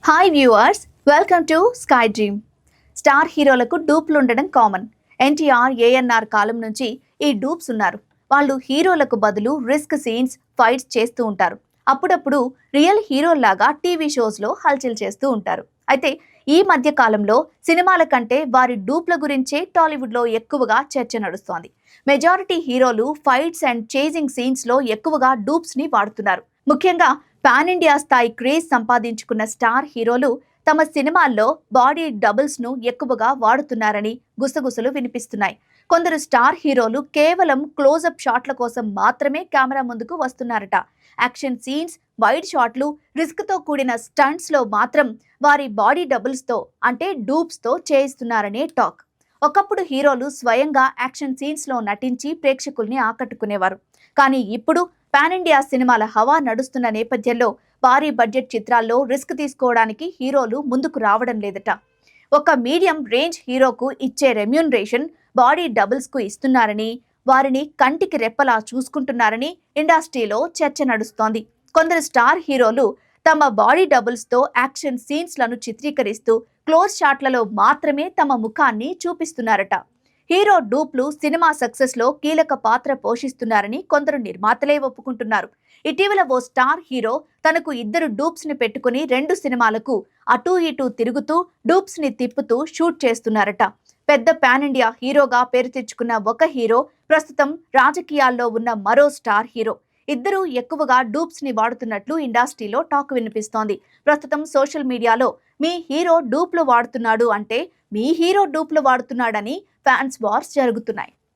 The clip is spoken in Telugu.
Hi viewers, welcome to Sky Dream. Star హీరోలకు డూప్లు ఉండడం కామన్. ఎన్టీఆర్, ఏఎన్ఆర్ కాలం నుంచి ఈ డూప్స్ ఉన్నారు. వాళ్ళు హీరోలకు బదులు రిస్క్ సీన్స్, ఫైట్స్ చేస్తూ ఉంటారు. అప్పుడప్పుడు రియల్ హీరోల్లాగా టీవీ షోస్లో హల్చల్ చేస్తూ ఉంటారు. అయితే ఈ మధ్య కాలంలో సినిమాల కంటే వారి డూప్ల గురించే టాలీవుడ్లో ఎక్కువగా చర్చ నడుస్తోంది. మెజారిటీ హీరోలు ఫైట్స్ అండ్ చేజింగ్ సీన్స్లో ఎక్కువగా డూప్స్ని వాడుతున్నారు. ముఖ్యంగా పాన్ ఇండియా స్థాయి క్రేజ్ సంపాదించుకున్న స్టార్ హీరోలు తమ సినిమాల్లో బాడీ డబుల్స్ ను ఎక్కువగా వాడుతున్నారని గుసగుసలు వినిపిస్తున్నాయి. కొందరు స్టార్ హీరోలు కేవలం క్లోజప్ షాట్ల కోసం మాత్రమే కెమెరా ముందుకు వస్తున్నారట. యాక్షన్ సీన్స్, వైడ్ షాట్లు, రిస్క్ తో కూడిన స్టంట్స్ లో మాత్రం వారి బాడీ డబుల్స్ తో అంటే డూప్స్ తో చేయిస్తున్నారనే టాక్. ఒకప్పుడు హీరోలు స్వయంగా యాక్షన్ సీన్స్ లో నటించి ప్రేక్షకుల్ని ఆకట్టుకునేవారు. కానీ ఇప్పుడు పాన్ ఇండియా సినిమాల హవా నడుస్తున్న నేపథ్యంలో భారీ బడ్జెట్ చిత్రాల్లో రిస్క్ తీసుకోవడానికి హీరోలు ముందుకు రావడం లేదట. ఒక మీడియం రేంజ్ హీరోకు ఇచ్చే రెమ్యూనరేషన్ బాడీ డబుల్స్ కు ఇస్తున్నారని, వారిని కంటికి రెప్పలా చూసుకుంటున్నారని ఇండస్ట్రీలో చర్చ నడుస్తోంది. కొందరు స్టార్ హీరోలు తమ బాడీ డబుల్స్ తో యాక్షన్ సీన్స్ లను చిత్రీకరిస్తూ క్లోజ్ షాట్లలో మాత్రమే తమ ముఖాన్ని చూపిస్తున్నారట. హీరో డూప్లు సినిమా సక్సెస్ లో కీలక పాత్ర పోషిస్తున్నారని కొందరు నిర్మాతలే ఒప్పుకుంటున్నారు. ఇటీవల ఓ స్టార్ హీరో తనకు 2 డూప్స్ ని పెట్టుకుని 2 సినిమాలకు అటూ ఇటూ తిరుగుతూ డూప్స్ ని తిప్పుతూ షూట్ చేస్తున్నారట. పెద్ద పాన్ ఇండియా హీరోగా పేరు తెచ్చుకున్న ఒక హీరో ప్రస్తుతం రాజకీయాల్లో ఉన్న మరో స్టార్ హీరో. ఇద్దరూ ఎక్కువగా డూప్స్ ని వాడుతున్నట్లు ఇండస్ట్రీలో టాక్ వినిపిస్తోంది. ప్రస్తుతం సోషల్ మీడియాలో మీ హీరో డూప్లు వాడుతున్నాడు అంటే మీ హీరో డూప్లు వాడుతున్నాడని ఫ్యాన్స్ వార్స్ జరుగుతున్నాయి.